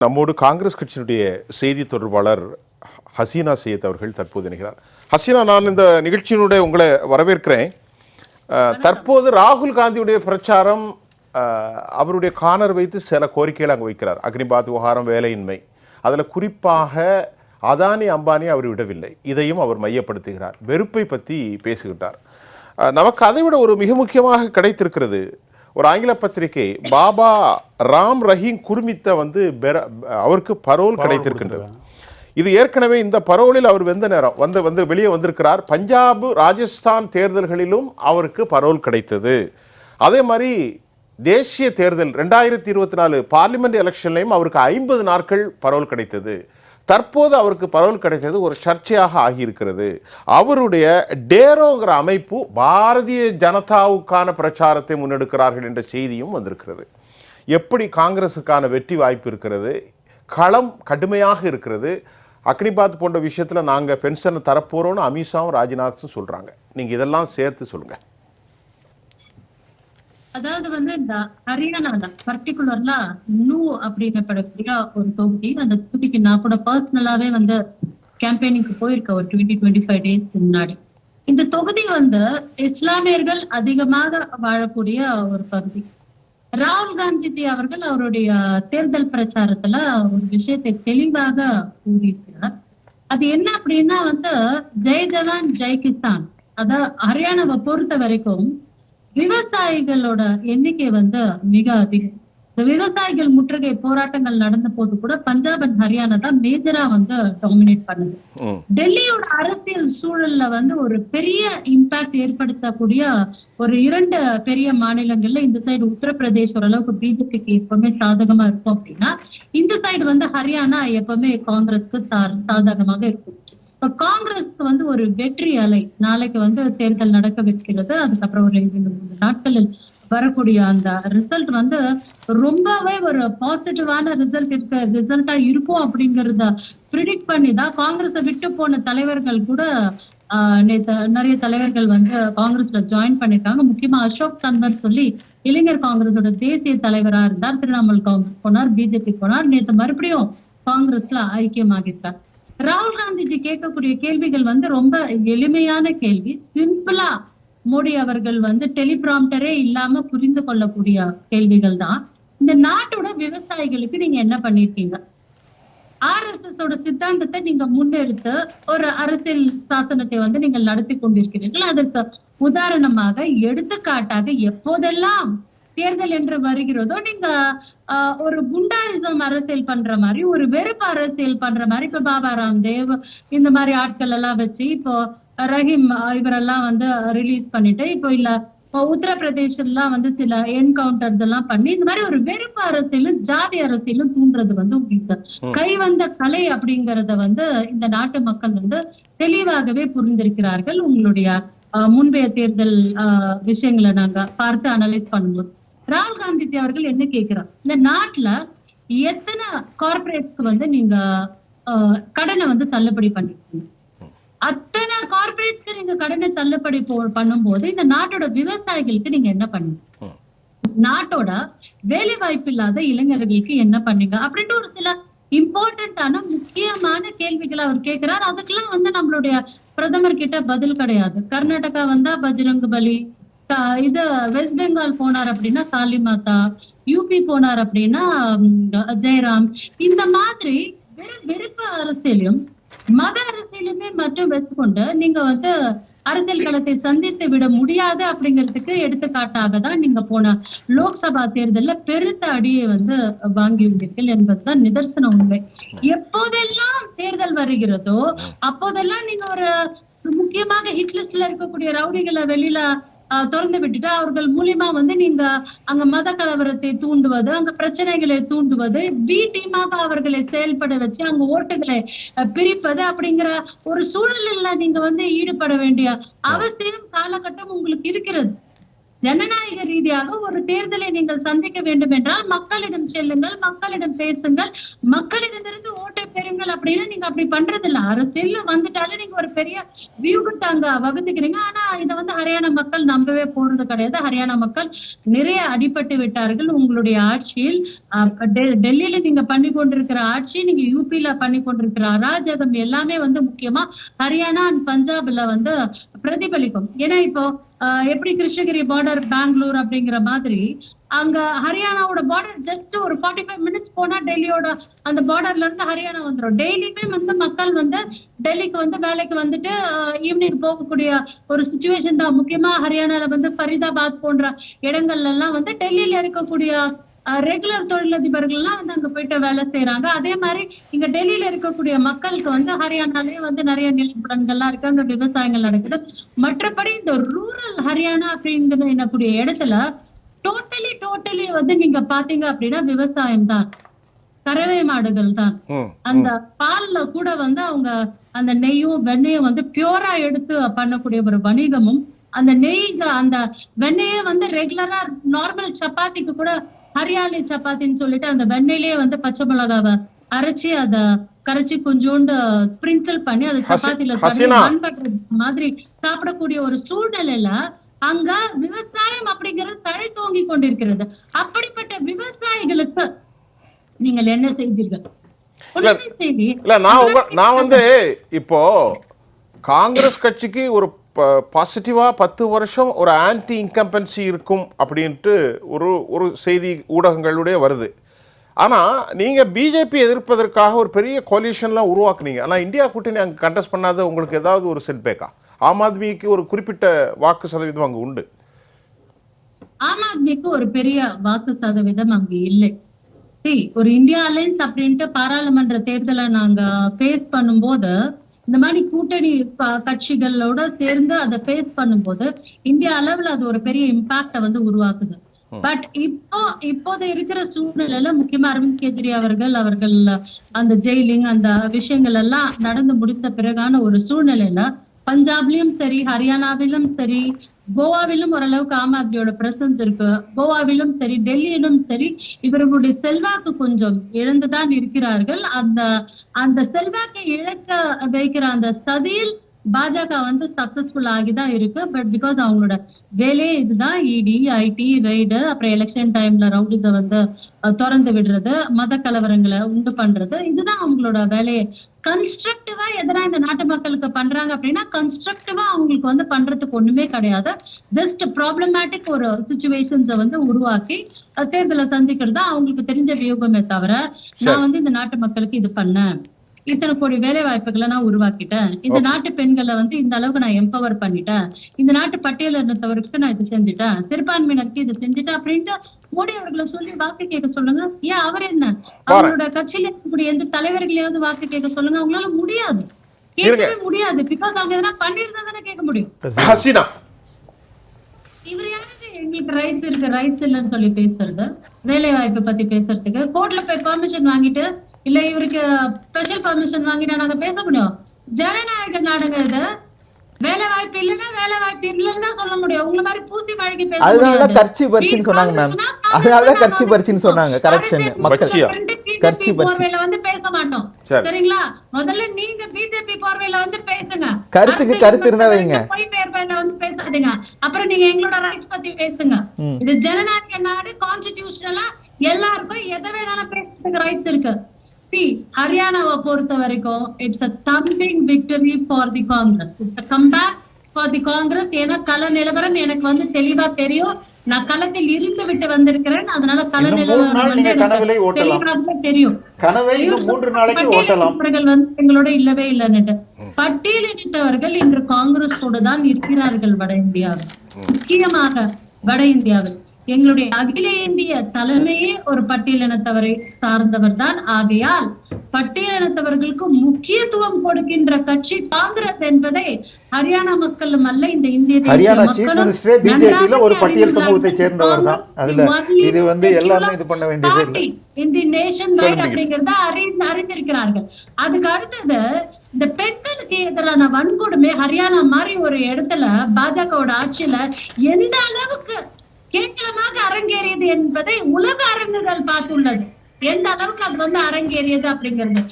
நம்மோடு காங்கிரஸ் கட்சியினுடைய செய்தி தொடர்பாளர் ஹசீனா சையத் அவர்கள் தற்போது இணைகிறார். ஹசீனா, நான் இந்த நிகழ்ச்சியினுடைய உங்களை வரவேற்கிறேன். தற்போது ராகுல் காந்தியுடைய பிரச்சாரம், அவருடைய கானர் வைத்து சில கோரிக்கைகள் அங்கே வைக்கிறார். அக்னிபாத் விவகாரம், வேலையின்மை, அதில் குறிப்பாக அதானி அம்பானி அவர் விடவில்லை, இதையும் அவர் மையப்படுத்துகிறார். வெறுப்பை பற்றி பேசுகின்றார். நமக்கு அதைவிட ஒரு மிக முக்கியமாக கிடைத்திருக்கிறது. ஒரு ஆங்கில பத்திரிகை பாபா ராம் ரஹீம் குர்மித்த அவருக்கு பரோல் கிடைத்திருக்கின்றது. இது ஏற்கனவே இந்த பரோலில் அவர் வெந்த நேரம் வந்து வெளியே வந்திருக்கிறார். பஞ்சாப், ராஜஸ்தான் தேர்தல்களிலும் அவருக்கு பரோல் கிடைத்தது. அதே மாதிரி தேசிய தேர்தல் 2024 பார்லிமெண்ட் எலெக்ஷன்லையும் அவருக்கு 50 நாட்கள் பரோல் கிடைத்தது. தற்போது அவருக்கு பரோல் கிடைத்தது ஒரு சர்ச்சையாக ஆகியிருக்கிறது. அவருடைய டேரோங்கிற அமைப்பு பாரதிய ஜனதாவுக்கான பிரச்சாரத்தை முன்னெடுக்கிறார்கள் என்ற செய்தியும் வந்திருக்கிறது. எப்படி காங்கிரஸுக்கான வெற்றி வாய்ப்பு இருக்கிறது? களம் கடுமையாக இருக்கிறது. அக்னிபாத் போன்ற விஷயத்தில் நாங்கள் பென்ஷனை தரப்போகிறோன்னு அமித்ஷாவும் ராஜ்நாத்தும் சொல்கிறாங்க. நீங்கள் இதெல்லாம் சேர்த்து சொல்லுங்கள். அதாவது இந்த ஹரியானால பர்டிகுலர்லா நூ அப்படின்னப்படக்கூடிய ஒரு தொகுதி, அந்த தொகுதிக்கு நான் கூட பர்சனலாவே கேம்பெயினிங்க்கு போயிருக்கேன் ஒரு 20-25 டேஸ்க்கு முன்னாடி. இந்த தொகுதி இஸ்லாமியர்கள் அதிகமாக வாழக்கூடிய ஒரு பகுதி. ராகுல் காந்தி அவர்கள் அவருடைய தேர்தல் பிரச்சாரத்துல ஒரு விஷயத்தை தெளிவாக கூறியிருக்கிறார். அது என்ன அப்படின்னா ஜெய் ஜவான் ஜெய் கிசான். அதாவது ஹரியானாவை பொறுத்த வரைக்கும் விவசாயிகளோட எண்ணிக்கை மிக அதிகம். இந்த விவசாயிகள் முற்றுகை போராட்டங்கள் நடந்த போது கூட பஞ்சாப் அண்ட் ஹரியானா தான் மேஜரா டாமினேட் பண்ணுது. டெல்லியோட அரசியல் சூழல்ல ஒரு பெரிய இம்பாக்ட் ஏற்படுத்தக்கூடிய ஒரு 2 பெரிய மாநிலங்கள்ல இந்த சைடு உத்தரப்பிரதேஷ் ஓரளவுக்கு பிஜேபிக்கு எப்பவுமே சாதகமா இருக்கும் அப்படின்னா, இந்த சைடு ஹரியானா எப்பவுமே காங்கிரஸ்க்கு சாதகமாக இருக்கும். இப்ப காங்கிரஸ்க்கு ஒரு வெற்றி அலை நாளைக்கு தேர்தல் நடக்க வைக்கிறது. அதுக்கப்புறம் ஒரு 2-3 நாட்களில் வரக்கூடிய அந்த ரிசல்ட் ரொம்பவே ஒரு பாசிட்டிவான ரிசல்ட்டா இருக்கும் அப்படிங்கறத ப்ரிடிக்ட் பண்ணி தான் காங்கிரஸை விட்டு போன தலைவர்கள் கூட நேற்று நிறைய தலைவர்கள் காங்கிரஸ்ல ஜாயின் பண்ணிருக்காங்க. முக்கியமா அசோக் தன்வர் சொல்லி இளைஞர் காங்கிரஸோட தேசிய தலைவரா இருந்தார். திரிணாமுல் காங்கிரஸ் போனார், பிஜேபி போனார். நேற்று மறுபடியும் காங்கிரஸ்ல ஐக்கியமாகிருக்கார். ராகுல் காந்திஜி கேட்கக்கூடிய கேள்விகள் ரொம்ப எளிமையான கேள்வி. சிம்பிளா மோடி அவர்கள் டெலிபிராம்டரே இல்லாம புரிந்து கொள்ளக்கூடிய கேள்விகள் தான். இந்த நாட்டோட விவசாயிகளுக்கு நீங்க என்ன பண்ணிருக்கீங்க? RSS ஓட சித்தாந்தத்தை நீங்க முன்னெடுத்து ஒரு அரசியல் சாசனத்தை நீங்கள் நடத்தி கொண்டிருக்கிறீர்கள். அதற்கு உதாரணமாக, எடுத்துக்காட்டாக, எப்போதெல்லாம் தேர்தல் என்று வருகிறதோ நீங்க ஒரு குண்டாரிசம் அரசியல் பண்ற மாதிரி, ஒரு வெறுப்பு அரசியல் பண்ற மாதிரி, இப்ப பாபா ராம்தேவ் இந்த மாதிரி ஆட்கள் எல்லாம் வச்சு, இப்போ ரஹீம் இவரெல்லாம் ரிலீஸ் பண்ணிட்டு, இப்போ இல்ல உத்தரப்பிரதேசெல்லாம் சில என்கவுண்டர்ஸ் எல்லாம் பண்ணி இந்த மாதிரி ஒரு வெறுப்பு அரசியலும் ஜாதி அரசியலும் தூண்டுறது உங்களுக்கு கை கலை அப்படிங்கறத இந்த நாட்டு மக்கள் தெளிவாகவே புரிந்திருக்கிறார்கள். உங்களுடைய முந்தைய தேர்தல் விஷயங்களை நாங்க பார்த்து அனலைஸ் பண்ணும்போது ராகுல் காந்தி அவர்கள் என்ன கேட்கிறார், இந்த நாட்டுல எத்தனை கார்பரேட்ஸ்க்கு நீங்க கடனை தள்ளுபடி பண்ணிருக்கீங்க? அத்தனை கார்பரேட்ஸ்க்கு நீங்க கடனை தள்ளுபடி பண்ணும்போது இந்த நாட்டோட விவசாயிகளுக்கு நீங்க என்ன பண்ணீங்க? நாட்டோட வேலை வாய்ப்பு இல்லாத இளைஞர்களுக்கு என்ன பண்ணீங்க? அப்படின்ட்டு ஒரு சில இம்பார்ட்டன்டான முக்கியமான கேள்விகளை அவர் கேட்கிறார். அதுக்கெல்லாம் நம்மளுடைய பிரதமர் கிட்ட பதில் கிடையாது. கர்நாடகா வந்தா பஜ்ரங் பலி, இது வெஸ்ட் பெங்கால் போனார் அப்படின்னா காளி மாதா, யூபி போனார் அப்படின்னா ஜெயராம். இந்த மாதிரி வெறுப்பு அரசியலும் மத அரசியலுமே மட்டும் வச்சுக்கொண்டு நீங்க அரசியல் களத்தை சந்தித்து விட முடியாது அப்படிங்கிறதுக்கு எடுத்துக்காட்டாக தான் நீங்க போன லோக்சபா தேர்தல்ல பெருத்த அடியை வாங்கி உள்ளீர்கள் என்பதுதான் நிதர்சன உண்மை. எப்போதெல்லாம் தேர்தல் வருகிறதோ அப்போதெல்லாம் நீங்க ஒரு முக்கியமாக ஹிட் லிஸ்ட்ல இருக்கக்கூடிய ரவுடிகளை வெளியில திறந்து விட்டுட்டு அவர்கள் மூலியமா நீங்க அங்க மத கலவரத்தை தூண்டுவது, அங்க பிரச்சனைகளை தூண்டுவது, பி டீமாக அவர்களை செயல்பட வச்சு அங்க ஓட்டுகளை பிரிப்பது அப்படிங்கிற ஒரு சூழலில் நீங்க ஈடுபட வேண்டிய அவசியம் காலகட்டம் உங்களுக்கு இருக்கிறது. ஜனநாயக ரீதியாக ஒரு தேர்தலை நீங்கள் சந்திக்க வேண்டும் என்றால் மக்களிடம் செல்லுங்கள், மக்களிடம் பேசுங்கள், மக்களிடமிருந்து ஓட்டை பெறுங்கள் விஷயங்கள் அப்படின்னா நீங்க அப்படி பண்றது இல்ல. அரசியல்ல வந்துட்டாலே நீங்க ஒரு பெரிய வியூகத்தை அங்க வகுத்துக்கிறீங்க. ஆனா இதை வந்து ஹரியானா மக்கள் நம்பவே போறது கிடையாது. ஹரியானா மக்கள் நிறைய அடிபட்டு விட்டார்கள் உங்களுடைய ஆட்சியில். டெல்லியில நீங்க பண்ணி கொண்டிருக்கிற ஆட்சி, நீங்க யூபில பண்ணி கொண்டிருக்கிற அராஜகம் எல்லாமே வந்து முக்கியமா ஹரியானா அண்ட் பஞ்சாப்ல வந்து பிரதிபலிக்கும். ஏன்னா இப்போ எப்படி கிருஷ்ணகிரி பார்டர் பெங்களூர் அப்படிங்கிற மாதிரி அங்க ஹரியானாவோட பார்டர் ஜஸ்ட் ஒரு 45 மினிட்ஸ் போனா டெல்லியோட அந்த பார்டர்ல இருந்து ஹரியானா வந்துடும். டெய்லியுமே வந்து மக்கள் வந்து டெல்லிக்கு வந்து வேலைக்கு வந்துட்டு ஈவினிங் போகக்கூடிய ஒரு சுச்சுவேஷன் தான். முக்கியமா ஹரியானால வந்து ஃபரிதாபாத் போன்ற இடங்கள்ல எல்லாம் வந்து டெல்லியில இருக்கக்கூடிய ரெகுலர் தொழிலதிபர்கள் எல்லாம் வந்து அங்க போயிட்டு வேலை செய்யறாங்க. அதே மாதிரி இங்க டெல்லியில இருக்கக்கூடிய மக்களுக்கு வந்து ஹரியானாலேயே வந்து நிறைய நிலப்படங்கள்லாம் இருக்கு, அங்க விவசாயங்கள் நடக்குது. மற்றபடி இந்த ரூரல் ஹரியானா அப்படிங்கிற இடத்துல டோட்டலி வந்து நீங்க பாத்தீங்க அப்படின்னா விவசாயம் தான், கறவை மாடுகள் தான். அந்த பால்ல கூட வந்து அவங்க அந்த நெய்யும் வெண்ணையும் வந்து பியூரா எடுத்து பண்ணக்கூடிய ஒரு வணிகமும், அந்த நெய்ங்க அந்த வெண்ணெயே வந்து ரெகுலரா நார்மல் சப்பாத்திக்கு கூட ஹரியாலி சப்பாத்தின்னு சொல்லிட்டு அந்த வெண்ணெயிலேயே வந்து பச்சை மிளகாவை அரைச்சி அத கரைச்சி கொஞ்சோண்டு ஸ்பிரிங்கிள் பண்ணி அதை சப்பாத்தில மாதிரி சாப்பிடக்கூடிய ஒரு சூழ்நிலையில அங்க விவசாயம் அப்படிங்கிறது தழை தோங்கி கொண்டிருக்கிறது. அப்படிப்பட்ட விவசாயிகளுக்கு நீங்கள் என்ன செய்தீர்கள்? நான் வந்து இப்போ காங்கிரஸ் கட்சிக்கு ஒரு பாசிட்டிவா 10 வருஷம் ஒரு ஆன்டி இன்கம்பன்சி இருக்கும் அப்படின்ட்டு ஒரு செய்தி ஊடகங்களுடைய வருது. ஆனால் நீங்கள் பிஜேபி எதிர்ப்பதற்காக ஒரு பெரிய கோலிஷன்லாம் உருவாக்குனீங்க. ஆனால் இந்தியா கூட்டணி அங்கே கண்டெஸ்ட் பண்ணாத உங்களுக்கு ஏதாவது ஒரு செட்பேக்கா? ஆம் ஆத்மிக்கு ஒரு குறிப்பிட்ட வாக்கு சதவீதம் அங்கே உண்டு. ஆம் ஆத்மிக்கு ஒரு பெரிய வாக்கு சதவீதம் அங்கு இல்லை. ஒரு இந்தியா அலையன்ஸ் அப்படின்ட்டு பாராளுமன்ற தேர்தலை நாங்க பேஸ் பண்ணும்போது இந்த மாதிரி கூட்டணி கட்சிகளோட சேர்ந்து அதை பேஸ் பண்ணும்போது இந்தியா அளவுல அது ஒரு பெரிய இம்பாக்ட வந்து உருவாக்குது. பட் இப்போது இருக்கிற சூழ்நிலையில முக்கியமா அரவிந்த் கெஜ்ரிவால் அவர்கள் அந்த ஜெயிலிங் அந்த விஷயங்கள் எல்லாம் நடந்து முடித்த பிறகான ஒரு சூழ்நிலையில பஞ்சாப்லயும் சரி, ஹரியானாவிலும் சரி, கோவாவிலும் ஓரளவுக்கு ஆம் ஆத்மியோட பிரசன்ஸ் இருக்கு. கோவாவிலும் சரி, டெல்லியிலும் சரி, இவர்களுடைய செல்வாக்கு கொஞ்சம் இழந்துதான் இருக்கிறார்கள். அந்த செல்வாக்கை இழக்க வைக்கிற அந்த சதியில் பாஜக வந்து சக்சஸ்ஃபுல் ஆகிதான் இருக்கு. பட் பிகாஸ் அவங்களோட வேலையே இதுதான், இடி, ஐடி ரைடு, அப்புறம் எலெக்ஷன் டைம்ல ரவுடிஸை வந்து திறந்து விடுறது, மத கலவரங்களை உண்டு பண்றது, இதுதான் அவங்களோட வேலையை. கன்ஸ்ட்ரக்டிவா எதனா இந்த நாட்டு மக்களுக்கு பண்றாங்க அப்படின்னா கன்ஸ்ட்ரக்டிவா அவங்களுக்கு வந்து பண்றதுக்கு ஒண்ணுமே கிடையாது. ஜஸ்ட் ப்ராப்ளமேட்டிக் ஒரு சிச்சுவேஷன்ஸை வந்து உருவாக்கி தேர்தலை சந்திக்கிறது அவங்களுக்கு தெரிஞ்ச வியூகமே தவிர நான் வந்து இந்த நாட்டு மக்களுக்கு இது பண்ணேன், இத்தனை கோடி வேலை வாய்ப்புகளை நான் உருவாக்கிட்டேன், இந்த நாட்டு பெண்களை வந்து இந்த அளவுக்கு நான் எம்பவர் பண்ணிட்டேன், இந்த நாட்டு பட்டியல இருந்தவருக்கு நான் இது செஞ்சுட்டேன், சிறுபான்மையினருக்கு இது செஞ்சுட்டேன் அப்படின்ட்டு மோடி அவர்களை சொல்லி வாக்கு கேட்க சொல்லுங்க. ஏன் அவர் என்ன அவங்களோட கட்சியில இருக்கக்கூடிய எந்த தலைவர்களையாவது வாக்கு கேட்க சொல்லுங்க. அவங்களால முடியாது, கேட்கவே முடியாது. பிகாஸ் அவங்க எதனா பண்ணிருந்தா தானே கேட்க முடியும். இவர் யாருக்கு எங்களுக்கு ரைட்ஸ் இருக்கு ரைட்ஸ் இல்லைன்னு சொல்லி பேசுறது, வேலை வாய்ப்பை பத்தி பேசுறதுக்கு கோர்ட்ல போய் பெர்மிஷன் வாங்கிட்டு இல்ல இவருக்கு ஸ்பெஷல் பர்மிஷன் வாங்கினா நாங்க பேச முடியும்? ஜனநாயக நாடுங்க இது. வேலை வாய்ப்பு இல்லைன்னா வேலை வாய்ப்பு இல்லைன்னா சொல்ல முடியும். உங்களை மாதிரி பூசி மழைக்கு பேச அதனாலதான் கட்சி பறிச்சுன்னு சொன்னாங்க மேம். அதனாலதான் கட்சி பறிச்சுன்னு சொன்னாங்க. கரப்ஷன் கட்சி பறிச்சு வந்து பேச மாட்டோம். சரிங்களா? முதல்ல நீங்க பிஜேபி பார்வையில வந்து பேசுங்க. கருத்துக்கு கருத்து இருந்தா வைங்க, போய் பார்வையில வந்து பேசாதீங்க. அப்புறம் நீங்க எங்களோட ரைட்ஸ் பத்தி பேசுங்க. இது ஜனநாயக நாடு, கான்ஸ்டிடியூஷனலா எல்லாருக்கும் எதை வேணாலும் பேசுறதுக்கு ரைட்ஸ் இருக்கு. ஹரியானாவை பொறுத்த வரைக்கும் it's a thumping victory for the Congress. It's a comeback for the Congress. ஏன்னா கள நிலவரம் எனக்கு வந்து தெளிவா தெரியும். நான் களத்தில் இருந்து விட்டு வந்திருக்கிறேன். அதனால கள நிலவரம் வந்து தெரியும். கனவை 3 நாளைக்கு ஓட்டலாம். வந்து எங்களோட இல்லவே இல்லைன்னு பட்டியலிட்டவர்கள் இன்று காங்கிரஸோடு தான் இருக்கிறார்கள் வட இந்தியாவில், முக்கியமாக வட இந்தியாவில். எங்களுடைய அகில இந்திய தலைமையே ஒரு பட்டியலினத்தவரை சார்ந்தவர் தான். ஆகையால் பட்டியலினத்தவர்களுக்கு முக்கியத்துவம் கொடுக்கின்ற கட்சி காங்கிரஸ் என்பதை ஹரியானா மக்களும் அல்ல, இந்த இந்திய ஹரியானா சீஃப் மினிஸ்டர் பிஜேபியில ஒரு பட்டியல் சமூகத்தை சேர்ந்தவர் தான். அதுல இது வந்து எல்லாமே இது பண்ண வேண்டியது இல்லை. இந்த நேஷன் ரைட் அப்படிங்கறத அறிந்திருக்கிறார்கள். அதுக்கு அடுத்தது இந்த பெண்களுக்கு எதிரான வன்கொடுமை ஹரியானா மாதிரி ஒரு இடத்துல பாஜகவோட ஆட்சியில எந்த அளவுக்கு கேட்கலமாக அரங்கேறியது என்பதை உலக அரங்குகள் பார்த்துள்ளது. எந்த அளவுக்கு அது வந்து அரங்கேறியது அப்படிங்கிறது.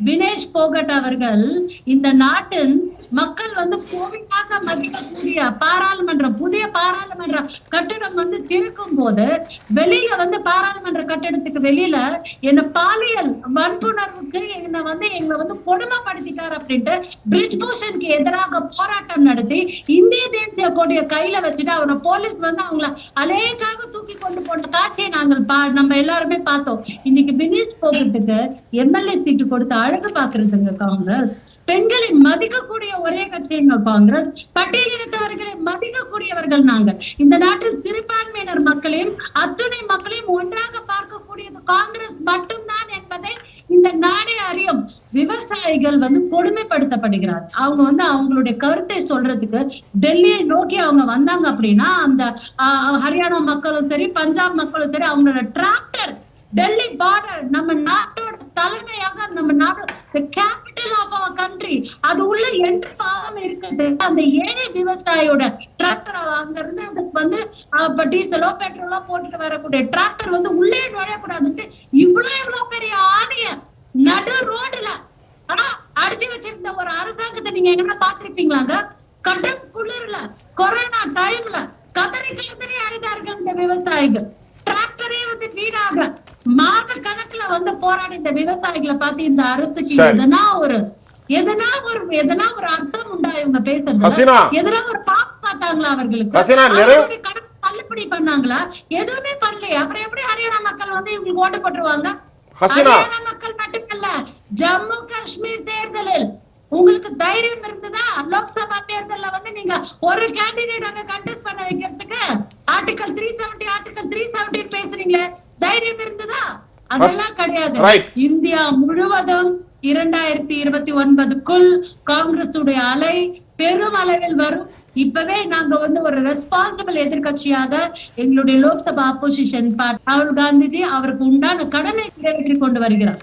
வினேஷ் போகட் அவர்கள் இந்த நாட்டின் மக்கள் வந்து கோவிலாக மதிக்கக்கூடிய புதிய பாராளுமன்ற கட்டிடம் வந்து திறக்கும் போது வெளியில வந்து பாராளுமன்ற கட்டிடத்துக்கு வெளியில என்ன பாலியல் வன்புணர்வுக்கு எங்களை வந்து கொடுமைப்படுத்திட்டார் அப்படின்ட்டு பிரிஜ்பூஷனுக்கு எதிராக போராட்டம் நடத்தி இந்திய தேசிய கொடிய கையில வச்சுட்டு அவரை போலீஸ் வந்து அவங்கள அலேக்காக தூக்கி கொண்டு போன காட்சியை நம்ம எல்லாருமே பார்த்தோம். இன்னைக்கு வினேஷ் போகட்டுக்கு எம்எல்ஏ சீட்டு கொடுத்து அழகு பாக்குறதுங்க காங்கிரஸ். பெண்களை மதிக்கக்கூடிய ஒரே கட்சிங்க காங்கிரஸ். பட்டியலினத்தவர்களை மதிக்கக்கூடியவர்கள் நாங்கள். இந்த நாட்டில் சிறுபான்மையினர் மக்களையும் அத்துணை மக்களையும் ஒன்றாக பார்க்கக்கூடியது காங்கிரஸ் மட்டும்தான் என்பதை இந்த நாடே அறியும். விவசாயிகள் வந்து கொடுமைப்படுத்தப்படுகிறார். அவங்க வந்து அவங்களுடைய கருத்தை சொல்றதுக்கு டெல்லியை நோக்கி அவங்க வந்தாங்க அப்படின்னா அந்த ஹரியானா மக்களும் சரி பஞ்சாப் மக்களும் சரி அவங்களோட டிராக்டர் டெல்லி பார்டர் நம்ம நாட்டோட தலைமையாக நம்ம நாட்டோட கேபிட்டல் ஆஃப் அவர் கண்ட்ரி அது உள்ள என்ட்ரி ஆகாம இருக்குது. அந்த ஏழை விவசாயியோட டிராக்டர் அங்க இருந்து அதுக்கு வந்து டீசலோ பெட்ரோலோ போட்டுட்டு வரக்கூடிய டிராக்டர் வந்து உள்ளே நுழையக்கூடாதுன்ட்டு இவ்வளவு பெரிய ஆணைய நடு ரோடுல அடிச்சு வச்சிருந்த ஒரு அரசாங்கத்தை நீங்க எங்கன்னா பாத்திருப்பீங்களாங்க? கடும் குளிர்ல கொரோனா டைம்ல கதறி அழுதார்கள் இந்த விவசாயிகள். டிராக்டரே வந்து வீடாக மாத கணக்குல வந்து போராடின விவசாயிகளை பார்த்து இந்த அரசுக்கு எதனா ஒரு அர்த்தம் உண்டா இவங்க பேசுறது? எதனா ஒரு பாப்பு பார்த்தாங்களா அவர்களுக்கு? தள்ளுபடி பண்ணாங்களா? எதுவுமே பண்ணலையே. அப்புறம் எப்படி ஹரியானா மக்கள் வந்து இவங்களுக்கு ஓட்டு போட்டுருவாங்க? ஹரியானா மக்கள் மட்டுமல்ல, ஜம்மு காஷ்மீர் தேர்தலில் உங்களுக்கு தைரியம் இருந்ததா? லோக்சபா தேர்தல்ல வந்து நீங்க ஒரு கேண்டிடேட் அங்க கண்டெஸ்ட் பண்ண வைக்கிறதுக்கு ஆர்டிகல் 370 பேசுறீங்களே, தைரியம் இருந்ததா? அதெல்லாம் கிடையாது. இந்தியா முழுவதும் 2029க்குள் காங்கிரசுடைய அலை பெரும் அளவில் வரும். இப்பவே நாங்க வந்து ஒரு ரெஸ்பான்சிபிள் எதிர்கட்சியாக எங்களுடைய லோக்சபா அப்போசிஷன் ராகுல் காந்திஜி அவருக்கு உண்டான கடனை நிறைவேற்றி கொண்டு வருகிறார்.